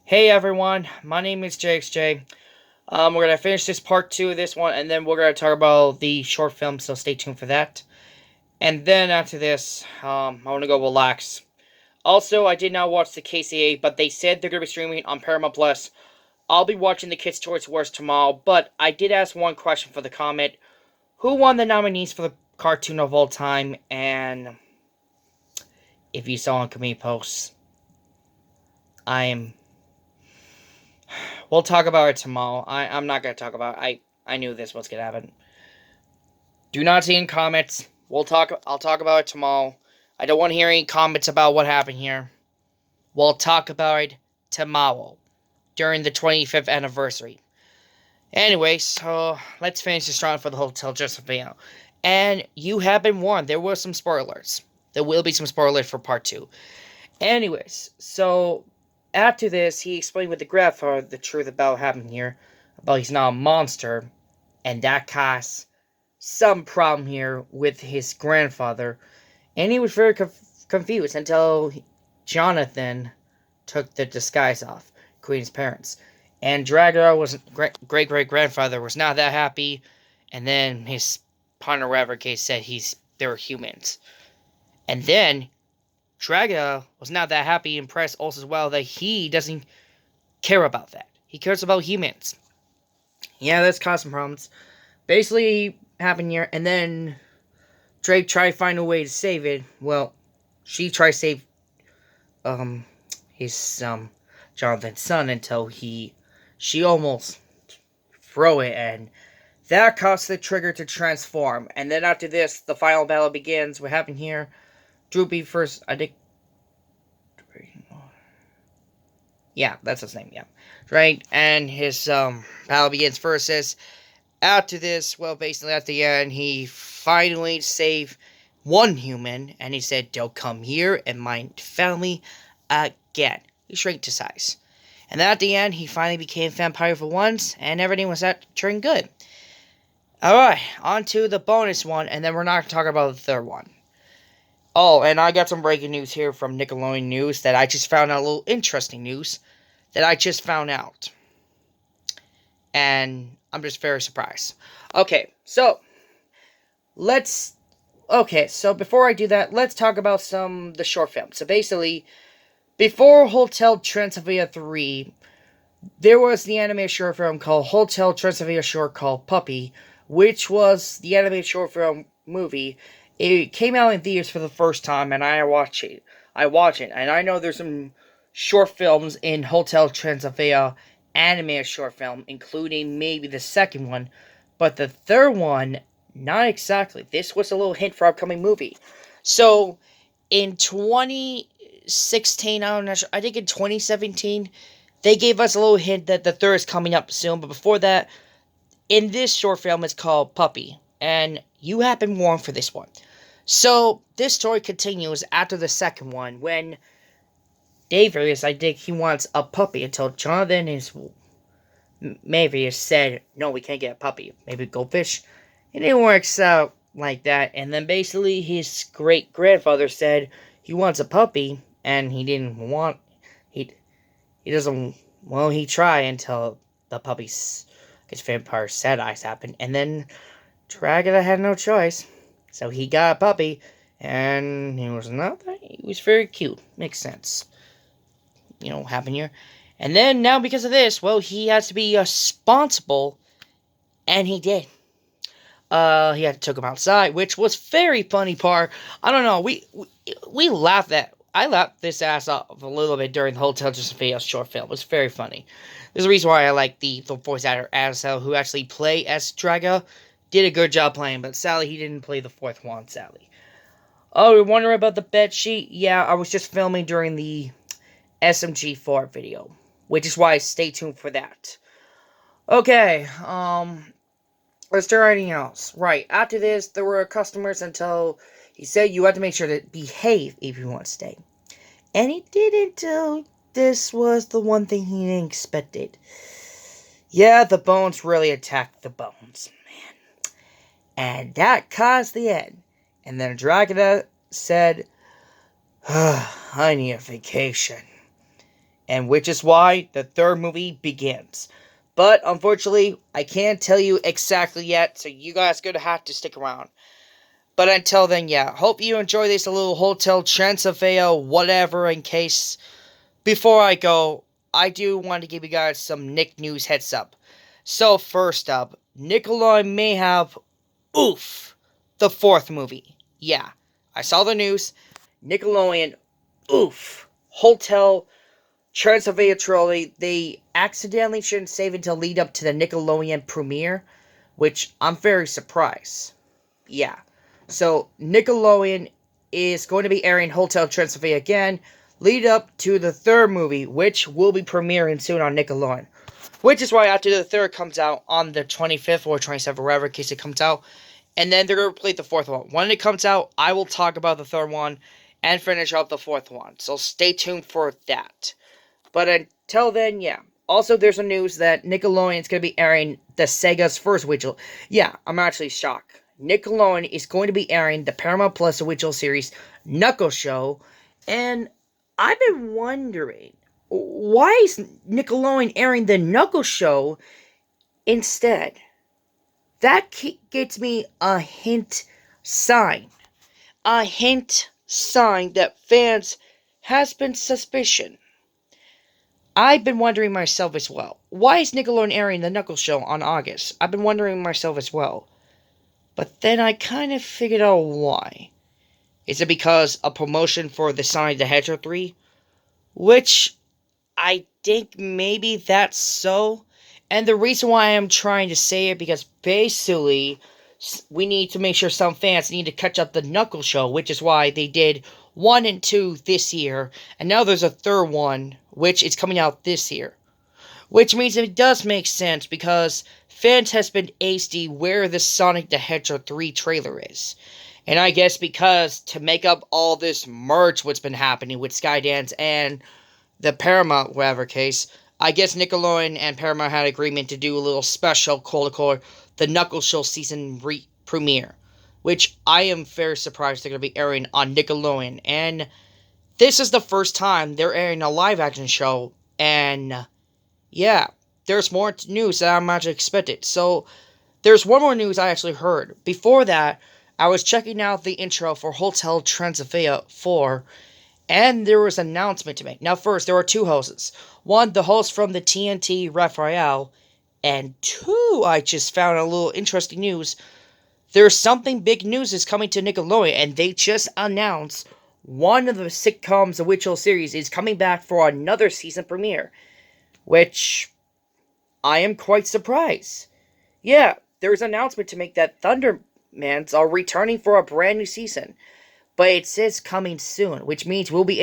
Hey everyone, my name is JXJ. We're gonna finish this part 2 of this one, and then we're gonna talk about the short film, so stay tuned for that. And then after this, I wanna go relax. Also, I did not watch the KCA, but they said they're gonna be streaming on Paramount Plus. I'll be watching the Kids' Choice Awards tomorrow, but I did ask one question for the comment. Who won the nominees for the cartoon of all time? And if you saw on community posts, I'm we'll talk about it tomorrow. I'm not gonna talk about it. I knew this was gonna happen. Do not see any comments. I'll talk about it tomorrow. I don't want to hear any comments about what happened here. We'll talk about it tomorrow during the 25th anniversary. Anyway, so let's finish this round for the Hotel Transylvania. And you have been warned. There were some spoilers. There will be some spoilers for part 2. Anyways, so after this, he explained with the grandfather the truth about what happened here. About he's not a monster. And that caused some problem here with his grandfather. And he was very confused until Jonathan took the disguise off, Queen's parents. And Dragula was great-great-grandfather was not that happy. And then his partner, whatever case, said they were humans. And then Dragula was not that happy, impressed also as well that he doesn't care about that. He cares about humans. Yeah, that's caused some problems. Basically, happened here, and then Drake tried to find a way to save it. Well, she tried to save his Jonathan's son until she almost threw it, and that caused the trigger to transform. And then after this, the final battle begins. What happened here? Droopy first, I think. Yeah, that's his name. Yeah, right. And his battle begins versus. After this, well, basically at the end, he finally saved one human, and he said, "Don't come here and my family again." He shrank to size. And then at the end, he finally became vampire for once, and everything was turning good. Alright, on to the bonus one, and then we're not talking about the third one. Oh, and I got some breaking news here from Nickelodeon News that I just found out, a little interesting news that I just found out. And I'm just very surprised. Okay, so before I do that, let's talk about the short film. So basically, before Hotel Transylvania 3, there was the animated short film called Hotel Transylvania Short called Puppy, which was the animated short film movie. It came out in theaters for the first time, and I watched it, and I know there's some short films in Hotel Transylvania animated short film, including maybe the second one, but the third one, not exactly. This was a little hint for upcoming movie. So, in 2016, I think in 2017, they gave us a little hint that the third is coming up soon, but before that, in this short film, it's called Puppy, and you have been warned for this one. So, this story continues after the second one, when Davies, I think he wants a puppy, until Jonathan and Mavius said, "No, we can't get a puppy. Maybe goldfish." It didn't work out like that, and then basically his great-grandfather said he wants a puppy, and he didn't want... He doesn't... Well, he tried until the puppy's... his vampire sad eyes happened, and then Dragula had no choice. So he got a puppy, and he was very cute. Makes sense. Happened here. And then, now because of this, well, he has to be responsible, and he did. He had to take him outside, which was very funny part. I don't know, we laughed I laughed this ass off a little bit during the Hotel Transylvania short film. It was very funny. There's a reason why I like the voice actor, Adelsel, who actually played as Draga. Did a good job playing, but sadly, he didn't play the fourth one, sadly. Oh, you're wondering about the bed sheet? Yeah, I was just filming during the SMG4 video, which is why stay tuned for that. Okay, let's do anything else. Right, after this, there were customers until he said you had to make sure to behave if you want to stay. And he didn't until this was the one thing he didn't expect it. Yeah, the bones really attacked the bones, man. And that caused the end. And then Dragula said, I need a vacation. and which is why the third movie begins. But unfortunately, I can't tell you exactly yet, so you guys are going to have to stick around. But until then, yeah, hope you enjoy this little Hotel Transylvania whatever in case. Before I go, I do want to give you guys some Nick news heads up. So first up, Nickelodeon may have Oof, the fourth movie. Yeah, I saw the news. Nickelodeon, Oof, Hotel Transylvania Trolley. They accidentally shouldn't save it until lead up to the Nickelodeon premiere, which I'm very surprised. Yeah, so Nickelodeon is going to be airing Hotel Transylvania again, lead up to the third movie, which will be premiering soon on Nickelodeon. Which is why after the third comes out on the 25th or 27th, wherever in case it comes out, and then they're going to play the fourth one. When it comes out, I will talk about the third one and finish up the fourth one. So stay tuned for that. But until then, yeah. Also, there's a news that Nickelodeon is going to be airing the Sega's first original. Yeah, I'm actually shocked. Nickelodeon is going to be airing the Paramount Plus original series Knuckle Show, and I've been wondering, why is Nickelodeon airing the Knuckle Show instead? That gets me a hint sign. A hint sign that fans has been suspicion. I've been wondering myself as well. Why is Nickelodeon airing the Knuckle Show on August? I've been wondering myself as well. But then I kind of figured out why. Is it because a promotion for the Sonic the Hedgehog 3? Which I think maybe that's so. And the reason why I'm trying to say it, because basically, we need to make sure some fans need to catch up the Knuckle Show, which is why they did 1 and 2 this year, and now there's a third one, which is coming out this year. Which means it does make sense, because fans has been asked where the Sonic the Hedgehog 3 trailer is. And I guess because to make up all this merch what's been happening with Skydance and the Paramount, whatever case, I guess Nickelodeon and Paramount had agreement to do a little special called the Knuckle Show season premiere, which I am very surprised they're going to be airing on Nickelodeon. And this is the first time they're airing a live action show, and yeah, there's more news that I'm actually expected. So there's one more news I actually heard. Before that, I was checking out the intro for Hotel Transylvania 4, and there was an announcement to make. Now first, there were two hosts. One, the host from the TNT Raphael, and two, I just found a little interesting news. There's something big news is coming to Nickelodeon, and they just announced one of the sitcom's original series is coming back for another season premiere, which I am quite surprised. Yeah, there's an announcement to make that Thundermans are returning for a brand new season. But it says coming soon, which means we'll be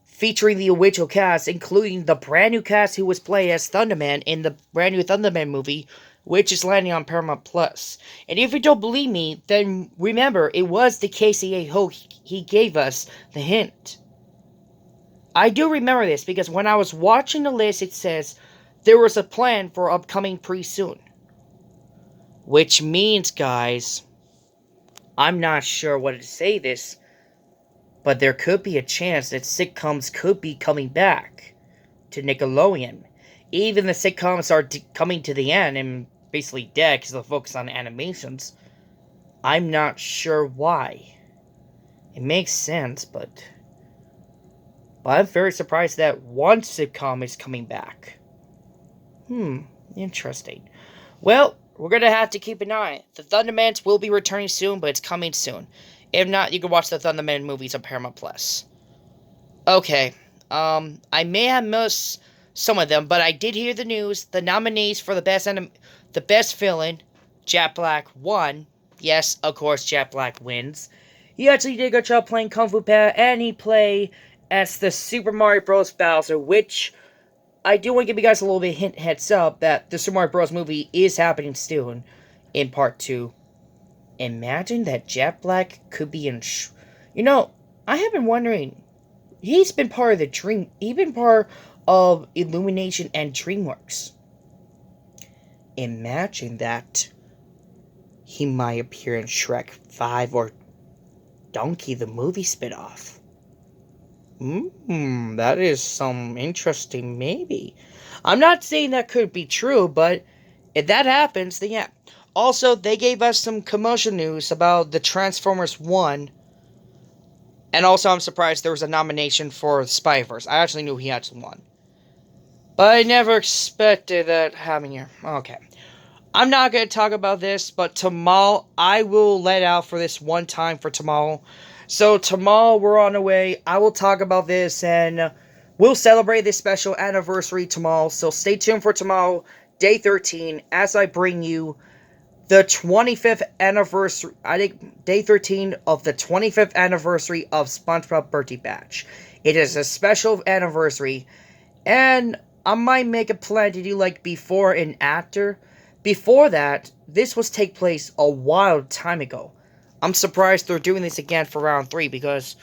featuring the original cast, including the brand new cast who was played as Thunderman in the brand new Thunderman movie, which is landing on Paramount Plus. And if you don't believe me, then remember, it was the KCA host he gave us the hint. I do remember this, because when I was watching the list, it says there was a plan for upcoming pretty soon. Which means, guys, I'm not sure what to say this, but there could be a chance that sitcoms could be coming back to Nickelodeon. Even the sitcoms are coming to the end and basically dead because they'll focus on animations. I'm not sure why. It makes sense, but I'm very surprised that one sitcom is coming back. Interesting. Well, we're going to have to keep an eye on it. The Thundermans will be returning soon, but it's coming soon. If not, you can watch the Thunderman movies on Paramount Plus. Okay, I may have missed some of them, but I did hear the news. The nominees for the best villain, Jack Black, won. Yes, of course, Jack Black wins. He actually did a good job playing Kung Fu Panda, and he played as the Super Mario Bros. Bowser, which I do want to give you guys a little bit heads up that the Super Mario Bros. Movie is happening soon in part 2. Imagine that Jack Black could be in... I have been wondering, he's been part of Illumination and DreamWorks. Imagine that he might appear in Shrek 5 or Donkey the movie spinoff. That is some interesting, maybe. I'm not saying that could be true, but if that happens, then yeah. Also, they gave us some commercial news about the Transformers 1. And also, I'm surprised there was a nomination for Spyverse. I actually knew he actually won. But I never expected that happening here. Okay. I'm not going to talk about this, but tomorrow, I will let out for this one time for tomorrow. So tomorrow, we're on the way. I will talk about this, and we'll celebrate this special anniversary tomorrow. So stay tuned for tomorrow, day 13, as I bring you the 25th anniversary, I think day 13 of the 25th anniversary of SpongeBob Birthday Bash. It is a special anniversary, and I might make a plan to do like before and after. Before that, this was take place a wild time ago. I'm surprised they're doing this again for round 3 because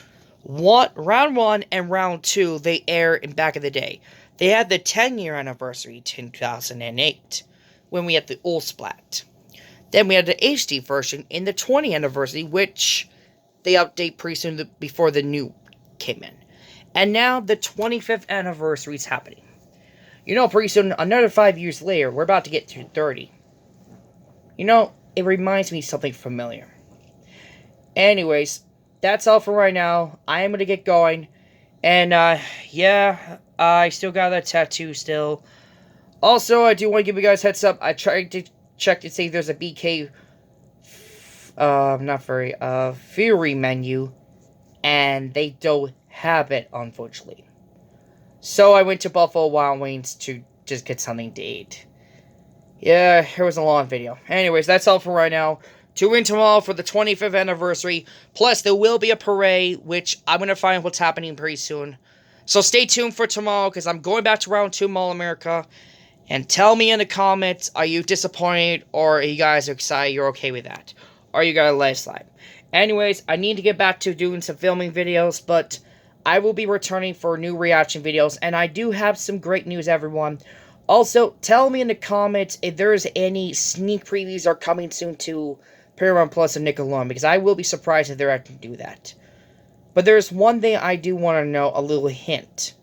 round 1 and round 2 they aired in back in the day. They had the 10-year anniversary 2008 when we had the old splat. Then we had the HD version in the 20th anniversary, which they update pretty soon before the new came in. And now the 25th anniversary is happening. You know, pretty soon, another 5 years later, we're about to get to 30. You know, it reminds me of something familiar. Anyways, that's all for right now. I am going to get going. And, yeah, I still got that tattoo still. Also, I do want to give you guys a heads up. I tried to check to see if there's a BK Fury menu, and they don't have it, unfortunately. So I went to Buffalo Wild Wings to just get something to eat. Yeah, it was a long video. Anyways, that's all for right now. Tune in tomorrow for the 25th anniversary. Plus, there will be a parade, which I'm going to find what's happening pretty soon. So stay tuned for tomorrow, because I'm going back to round 2 Mall America. And tell me in the comments, are you disappointed, or are you guys excited, you're okay with that? Or you got a let it slide? Anyways, I need to get back to doing some filming videos, but I will be returning for new reaction videos, and I do have some great news, everyone. Also, tell me in the comments if there's any sneak previews are coming soon to Paramount Plus and Nickelodeon, because I will be surprised if they're actually do that. But there's one thing I do want to know, a little hint.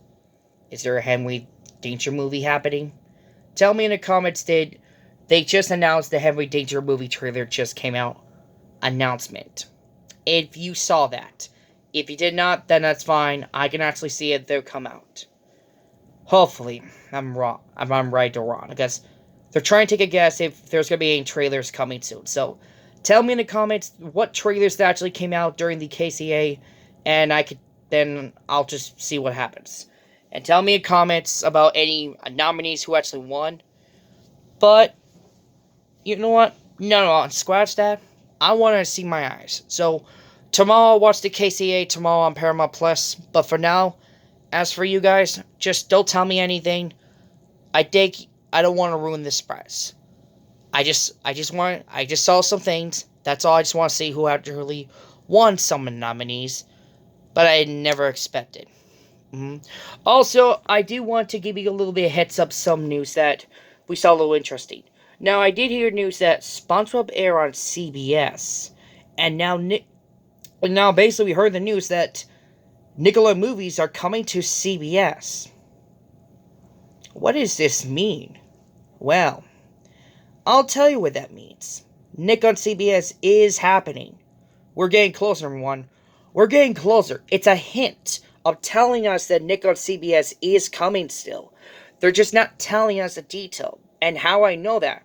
Is there a Henry Danger movie happening? Tell me in the comments, they just announced the Henry Danger movie trailer just came out. Announcement. If you saw that. If you did not, then that's fine. I can actually see it. They'll come out. Hopefully, I'm wrong. I'm right or wrong. Because they're trying to take a guess if there's going to be any trailers coming soon. So, tell me in the comments what trailers that actually came out during the KCA. And then I'll just see what happens. And tell me in comments about any nominees who actually won. But, you know what? No, scratch that. I want to see my eyes. So, tomorrow I'll watch the KCA tomorrow on Paramount Plus. But for now, as for you guys, just don't tell me anything. I don't want to ruin this surprise. I just saw some things. That's all. I just want to see who actually won some of the nominees. But I never expected. Also, I do want to give you a little bit of heads up, some news that we saw a little interesting. Now, I did hear news that SpongeBob aired on CBS, and now basically we heard the news that Nickelodeon movies are coming to CBS. What does this mean? Well, I'll tell you what that means. Nick on CBS is happening. We're getting closer, everyone. We're getting closer. It's a hint of telling us that Nick on CBS is coming still. They're just not telling us the detail. And how I know that?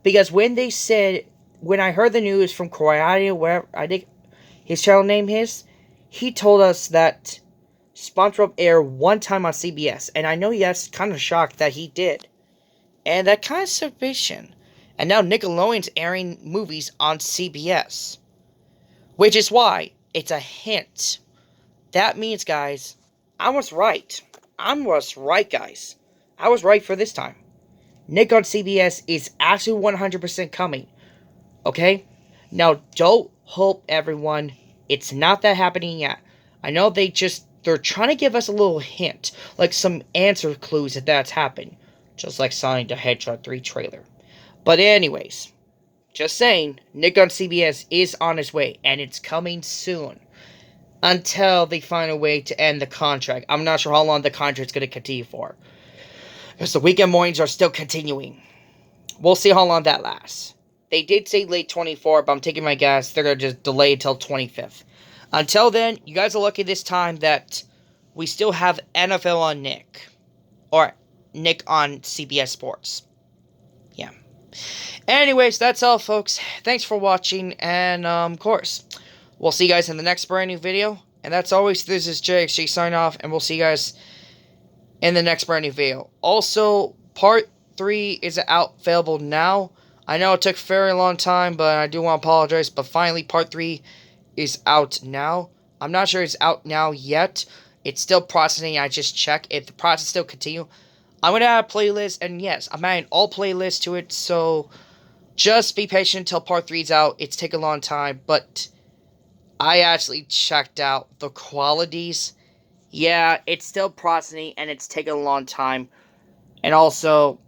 Because when I heard the news from Koyati, where I think his channel name is, he told us that SpongeBob aired one time on CBS. And I know he was kind of shocked that he did. And that kind of sufficient. And now Nickelodeon's airing movies on CBS. Which is why it's a hint. That means, guys, I was right. Guys. I was right for this time. Nick on CBS is actually 100% coming. Okay? Now, don't hope, everyone. It's not that happening yet. I know they're trying to give us a little hint. Like some answer clues if that's happened. Just like Sonic the Hedgehog 3 trailer. But anyways, just saying, Nick on CBS is on his way. And it's coming soon. until they find a way to end the contract. I'm not sure how long the contract's going to continue for, because the weekend mornings are still continuing. We'll see how long that lasts. They did say late 24, but I'm taking my guess they're going to just delay until 25th. Until then, you guys are lucky this time that we still have NFL on Nick. Or Nick on CBS Sports. Yeah. Anyways, that's all, folks. Thanks for watching, and, of course, we'll see you guys in the next brand new video. And that's always, this is JXJ sign off, and we'll see you guys in the next brand new video. Also, part 3 is out, available now. I know it took a very long time, but I do want to apologize. But finally, part 3 is out now. I'm not sure it's out now yet. It's still processing. I just check. If the process still continue, I'm going to add a playlist. And yes, I'm adding all playlists to it. So just be patient until part 3 is out. It's taken a long time. But I actually checked out the qualities. Yeah, it's still processing. And it's taken a long time. And also,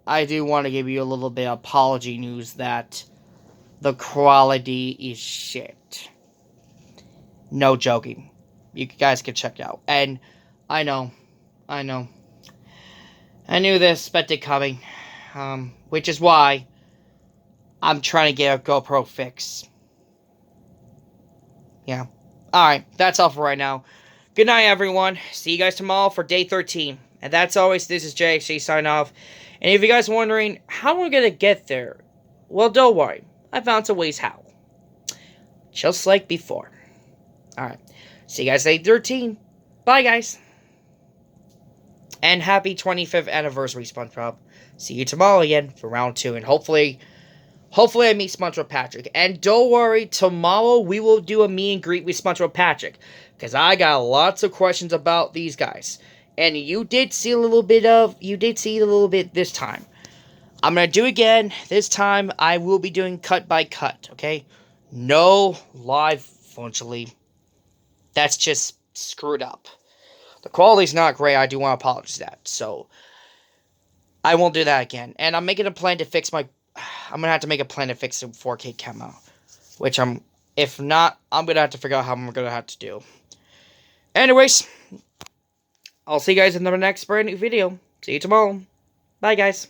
I do want to give you a little bit of apology news that the quality is shit. No joking. You guys can check it out. And I know. I knew this, but it coming. Which is why I'm trying to get a GoPro fix. Yeah. Alright, that's all for right now. Good night, everyone. See you guys tomorrow for day 13. And that's always, this is JXJ sign off. And if you guys are wondering, how am I going to get there? Well, don't worry. I found some ways how. Just like before. Alright. See you guys day 13. Bye, guys. And happy 25th anniversary, SpongeBob. See you tomorrow again for round 2. And hopefully I meet SpongeBob Patrick. And don't worry, tomorrow we will do a meet and greet with SpongeBob Patrick. Because I got lots of questions about these guys. And you did see a little bit this time. I'm going to do it again. This time, I will be doing cut by cut, okay? No live, unfortunately. That's just screwed up. The quality's not great. I do want to apologize for that. So, I won't do that again. And I'm making a plan to fix my... I'm going to have to make a plan to fix the 4K camo. Which if not, I'm going to have to figure out how I'm going to have to do. Anyways, I'll see you guys in the next brand new video. See you tomorrow. Bye, guys.